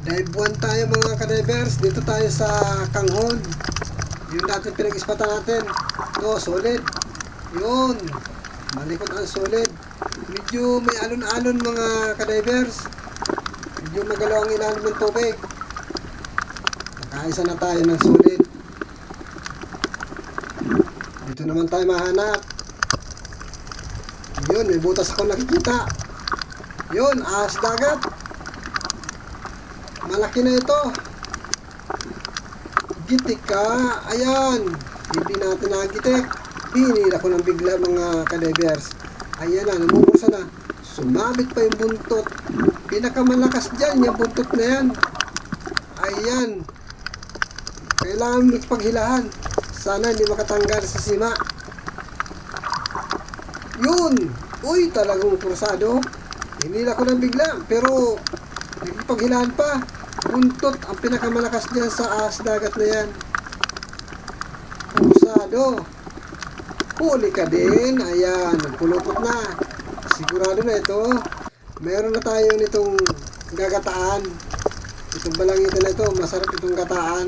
Dive 1 tayo mga kadivers. Dito tayo sa Kanghon. Yung natin pinag-ispatan natin. Ito, solid. Yun. Malikot ang solid. Medyo may alon-alon mga kadivers. Medyo magalaw ang ilalim ng tubig. Nakaisa na tayo ng solid. Dito naman tayo mahanap. Yun, may butas ako nakikita. Yun, ahas dagat. Malaki na ito. Gitik ka. Ayan. Hindi natin nagitik. Hinila ko ng bigla mga kadivers. Ayan na, namumursa na. Sumabit pa yung buntot. Pinakamalakas dyan, yung buntot na yan. Ayan. Kailangan magpaghilahan. Sana hindi makatanggal sa sima. Yun. Uy, talagang pursado. Hinila ko ng bigla. Pero nagpaghilahan pa. Buntot ang pinakamalakas dyan sa ahas dagat na yan. Pursado. Huli ka din. Ayan, nagpulupot na. Sigurado na ito. Meron na tayo nitong gagataan. Itong balangitan na ito, masarap itong gataan.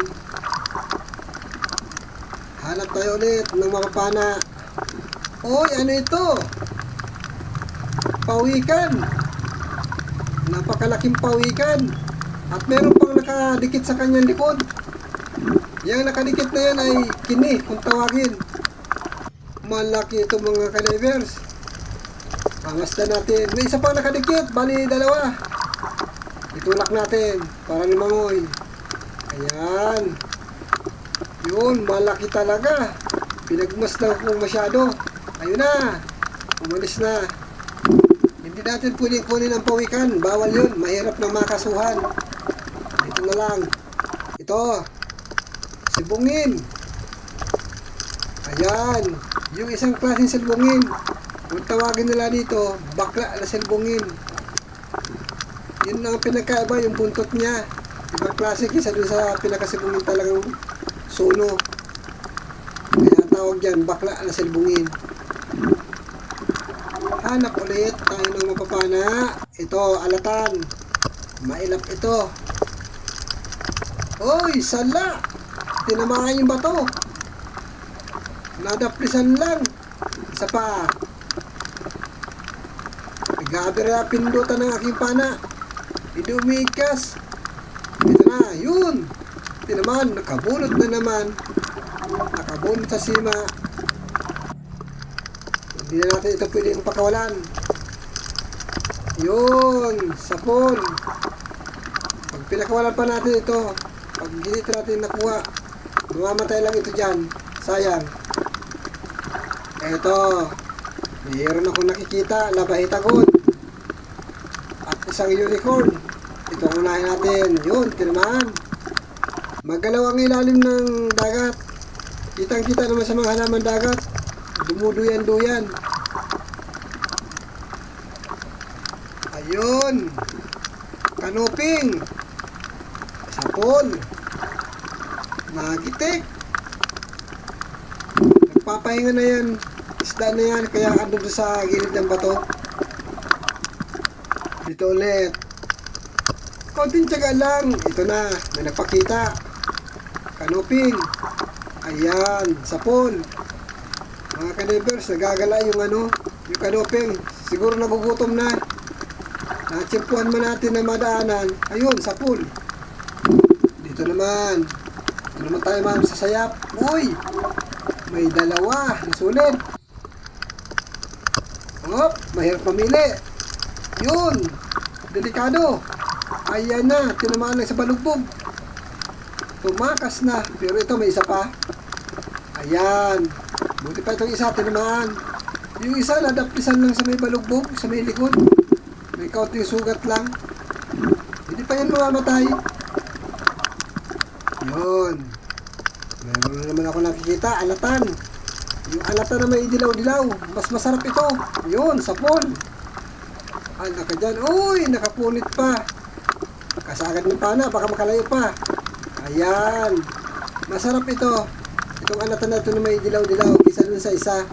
Hanap tayo ulit ng makapana. Oy, ano ito? Pawikan. Napakalaking pawikan. At meron pang nakadikit sa kanyang likod. Yang nakadikit na yan ay kini, kung tawagin. Malaki ito mga kadivers. Pangasda natin. May isa pang nakadikit, bali dalawa. Itulak natin para lumangoy. Ayan. Yun, malaki talaga. Pinagmasdan ko masyado. Ayun na. Umalis na. Hindi natin pwedeng kunin ang pawikan. Bawal yun. Mahirap na makasuhan. Dito na lang. Ito. Sibungin. Ayan. Yung isang klaseng silbungin. Kung tawagin nila dito, bakla na silbungin. Yun ang pinagkaiba, yung buntot niya. Ibang klase kisa dun sa pinakasibungin talagang suno. Kaya tawag dyan, bakla na silbungin. Hanap ulit tayo ng mapapana. Ito, alatan. Mailap ito. Oy, sala! Tinamaan yung bato. Nadaplisan lang. Isa pa. Nag-aabira pindutan ng aking pana. Hindi umiikas. Ito na, yun. Tinamaan, nakabunot na naman. Nakabunot sa sima. Hindi na natin ito pwedeng pakawalan. Yun, sapon. Pag pinakawalan pa natin ito, pag hindi ito natin nakuha, mamamatay lang ito dyan. Sayang. Eto, mayroon akong nakikita, labahitagon. At isang unicorn. Ito ang unahin natin. Yun, tinamaan. Magalaw ang ilalim ng dagat. Kitang-kita naman sa mga halaman dagat. Dumuduyan-duyan. Ayun. Kanuping. Sapon. Magitik. Nagpapahinga na yan. Isda na yan. Kaya andun sa gilid ng bato. Dito ulit. Konting tiyaga lang. Ito na. May nagpakita. Kanuping. Ayan. Sapon. Mga kadivers, nagagala yung yung kanuping. Siguro nagugutom na. Natsimpuan man natin na madaanan. Ayun, sapon. Dito naman. Dito naman tayo sa sayap. Uy! May dalawa. Nasulit. Hop! Mahirap mamili. Yun! Delikado. Ayan na. Tinamaan lang sa balugbog. Tumakas na. Pero ito may isa pa. Ayan. Buti pa itong isa, tinamaan. Yung isa, nadaplisan lang sa may balugbog, sa may likod. May kaunting sugat lang. Hindi pa yan mamamatay. Yun. Meron na naman ako nakikita, alatan. Yung alatan na may dilaw-dilaw, mas masarap ito. Yun, sapon. Naka dyan. Uy, nakapunit pa. Kasagad ng pana, baka makalayo pa. Ayan. Masarap ito. Itong alatan na ito na may dilaw-dilaw kisa dun sa isa.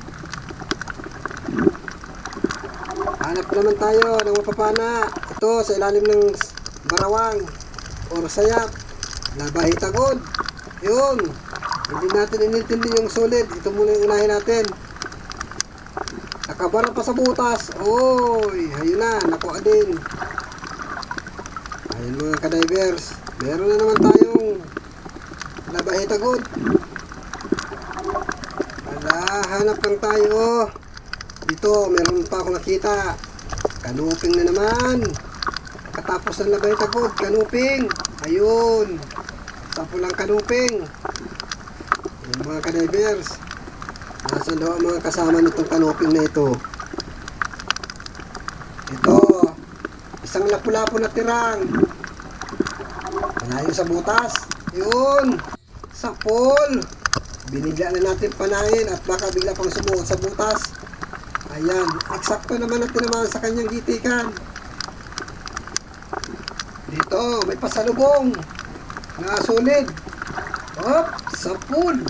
Hanap naman tayo ng mapapana. Ito sa ilalim ng barawang. or sayap, labahitagod. Yun. Hindi natin inintindi yung solid. Ito muna yung unahin natin. Nakabara pa sa butas. Oy, ayun na, nakuha din. Ayun mga ka-divers. Meron na naman tayong labahitagod. Wala, hanap lang tayo. Dito, meron pa ako nakita. Kanuping na naman. Katapos ng labahitagod, kanuping. Ayun. Sapulang kanuping. Yung mga ka-divers. Nasaan daw ang mga kasama nitong kanuping na ito? Ito. Isang lapu-lapu na tirang. Malayo sa butas. Yun. Sapol. Binigla na natin panahin at baka bigla pang sumuot sa butas. Ayan. Eksakto naman ang tinamaan sa kanyang gitikan. Dito. May pasalubong. Na solid. Hop. Sapol.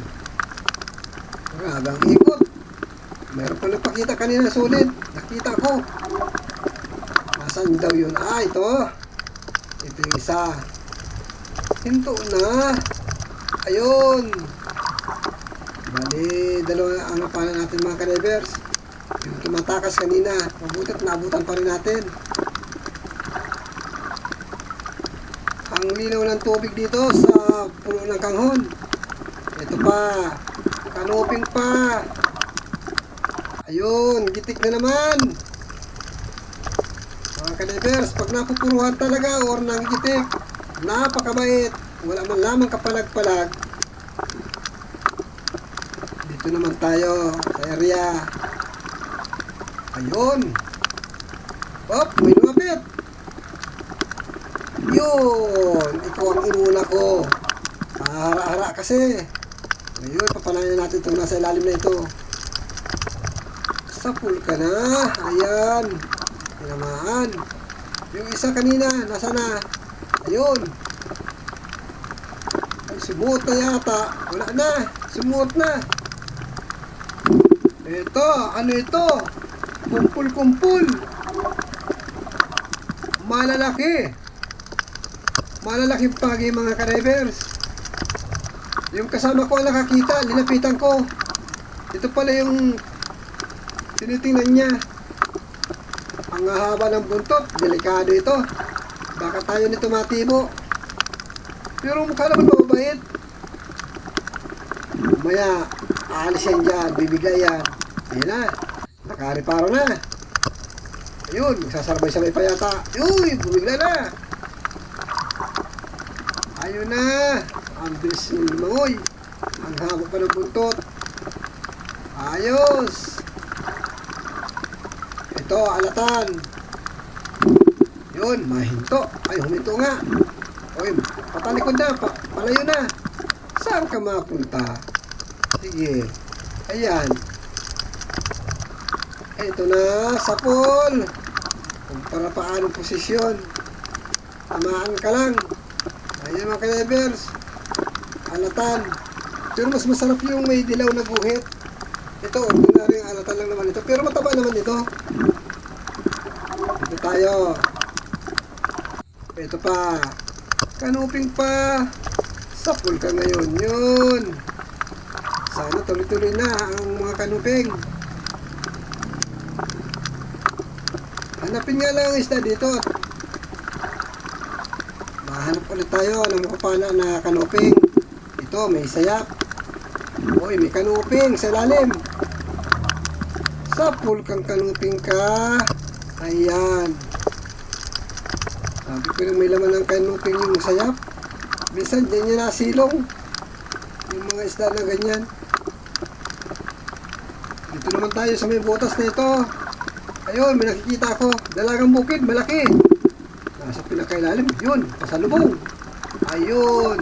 Grabe ang ikot. Meron pa nagpakita kanina solid. Nakita ko. Nasaan daw yun? Ah, ito. Ito yung isa. Hinto na. Ayun. Bali, dalawa ang napanan natin mga ka-divers. Yung tumatakas kanina. Mabuti at naabutan pa rin natin. Ang linaw ng tubig dito sa puno ng kanghon. Ito pa. Kanuping pa. Ayun, gitik na naman. Mga ka-divers, pag napupuruhan talaga or nanggitik, napakabait. Wala man lamang kapalag-palag. Dito naman tayo sa area. Ayun. Hop, may lumapit. Yun, ikaw ang inuna ko. Hara-hara kasi. Ngayon, papanayan natin itong nasa ilalim na ito. Sapul ka na. Ayan. Tinamaan. Yung isa kanina, nasa na? Ayun. Ay, sumuot na yata. Wala na. Sumuot na. Ito. Ano ito? Kumpul-kumpul. Malalaki. Malalaking pagi mga ka-divers. Yung kasama ko ang nakakita, linapitan ko. Ito pala yung tinitingnan niya. Ang haba ng buntot, delikado ito. Baka tayo nito matibo. Pero mukha naman mababait. Maya, aalis yan dyan, bibigay yan. Ayun na, nakareparo na. Ayun, magsasabay-sabay pa yata. Uy, bumigla na. Ayun na. Ang bilis ng lumangoy. Ang haba pa ng buntot. Ayos. Ito, alatan. Yun, mahinto. Ay, huminto nga. Uy, patalikod na. Palayo na. Saan ka mapunta? Sige. Ayan. Ito na, sapol. Kung para paanong posisyon. Tamaan ka lang. Ayan mga ka-divers. Alatan. Pero mas masarap yung may dilaw na guhit. Ito, ordinary yung alatan lang naman ito. Pero mataba naman ito. Ito tayo. Ito pa. Kanuping pa. Sapul ka ngayon. Yun. Sana tuloy-tuloy na ang mga kanuping. Hanapin nga lang ang isda dito. Mahanap ulit tayo ng makapana na kanuping. Ito, may sayap. Uy, may kanuping sa ilalim. Sapul kang kanuping ka. Ayan. Sabi ko na may laman ng kanuping yung sayap. Minsan dyan niya nasilong. Yung mga isda na ganyan. Dito naman tayo sa may butas na ito. Ayun, may nakikita ako. Dalagang bukid, malaki. Nasa pinakailalim. Yun, pasalubong. Ayun.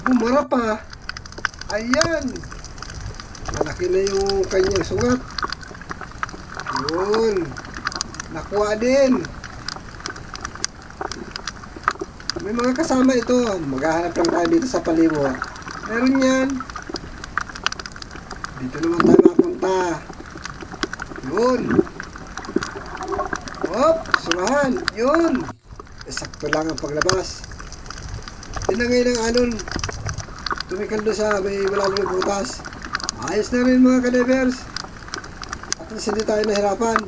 Bumara pa. Ayan. Malaki na yung kanyang sugat. Yun. Nakuha din. May mga kasama ito. Maghahanap lang tayo dito sa palibot. Meron yan. Dito naman tayo mapunta. Yun. Hop, surahan. Yun. sakto lang ang paglabas. Tinangay ng alon, tumikal doon sa may malalim na butas. Ayos na rin mga ka-divers. At least hindi tayo nahirapan.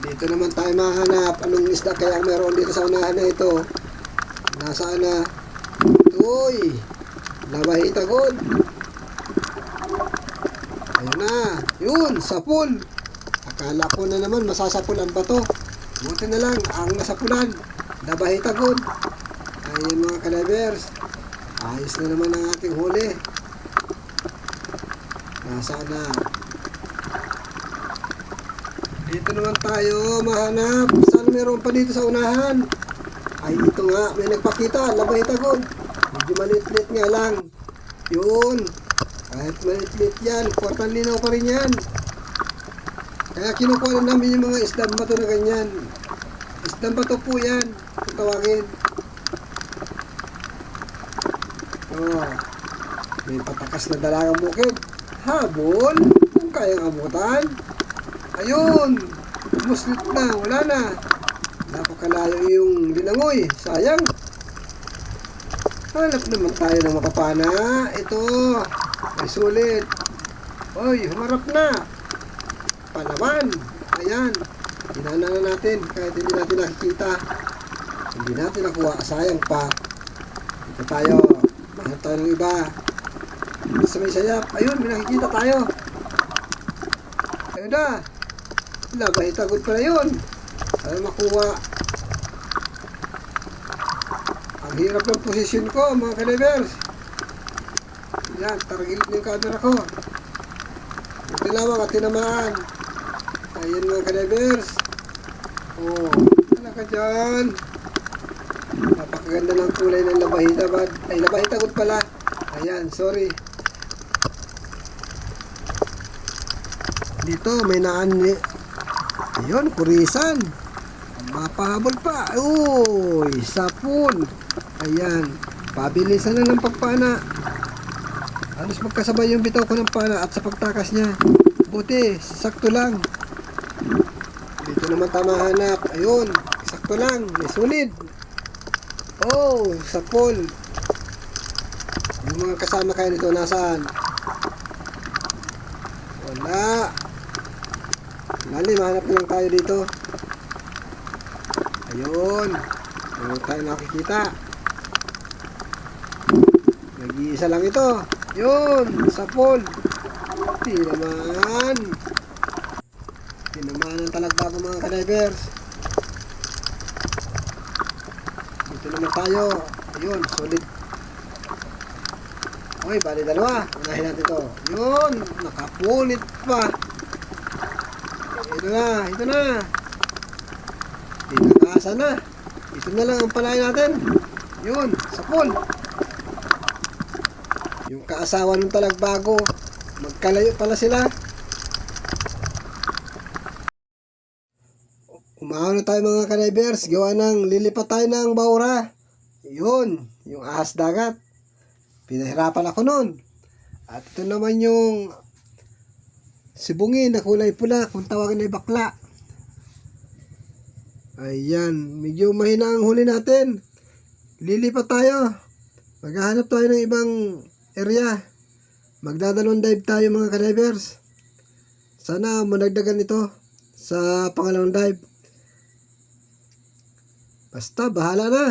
Dito naman tayo mahanap anong isda kaya meron dito sa unahan na ito. Nasaan na? Uy, labahitagod. Ayun na, yun, sapul. Akala ko na naman masasapul ang bato. Buti na lang ang nasapulan, labahitagod. Ayun mga ka-divers, ayos na naman ang ating huli. Nasaan na? Dito naman tayo mahanap. Saan meron pa dito sa unahan? Ay, ito nga. May nagpakita. Labahitagod. Medyo maliit-liit nga lang. Yun. Kahit maliit-liit yan, kwartang linaw pa rin yan. Kaya kinukuha na namin yung mga isdang bato na ganyan. Isdang bato po yan. Kung tawagin. Oh. May patakas na dalagang bukid. Habol. Kung kayang abutan. Ayun, muslit na, wala na. Napakalayo yung linangoy, sayang. Hanap naman tayo ng makapana. Ito, may sulit. Oy, humarap na. Palaman, ayan. Hinana na natin, kahit hindi natin nakikita. Hindi natin nakuha, sayang pa. Ito tayo, mahanap tayo ng iba. Sa may sayap, ayun, may nakikita tayo. Ayun na. Labahitagod pala yun. Sana makuha. Ang hirap ng posisyon ko mga ka-divers. Yan, taragilid na yung camera ko. Buti lamang at tinamaan. Ayan mga ka-divers. Oh, wala ka dyan. Napakaganda ng kulay ng labahitagod. Ay, labahitagod pala. Ayan, sorry. Dito may naani. Ayun, kurisan. Mapahabol pa. Uy, sapul. Ayan. Pabilisan na ng pagpana. Halos magkasabay yung bitaw ko ng pana at sa pagtakas niya. Buti, sakto lang. Dito naman tama hanap. Ayun, sakto lang. May sulid. Oh, sapul. Yung mga kasama kayo nito nasaan? Wala. Lalim, hanap lang tayo dito. Ayun. Meron tayo nakikita. Nag-iisa lang ito. Yun, sapol. Di naman. Di naman ang talagbago mga ka-divers. Dito naman tayo. Ayun, solid. Okay, bali dalawa. Unahin natin ito. Yun, nakapunit pa. Ito na, ito na. Tinakasa na. Ito na lang ang palain natin. Yun, sapol. Yung kaasawa ng talagbago, magkalayo pala sila. Umahon na tayo mga ka-divers. Gawa ng lilipat tayo ng baura. Yun, yung ahas dagat. Pinahirapan ako nun. At ito naman yung sibungin na kulay pula, kung tawagin ay bakla. Ayan, medyo mahina ang huli natin. Lilipat tayo. Maghahanap tayo ng ibang area. Magdadalawang dive tayo mga ka-divers. Sana managdagan ito sa pangalawang dive. Basta, bahala na.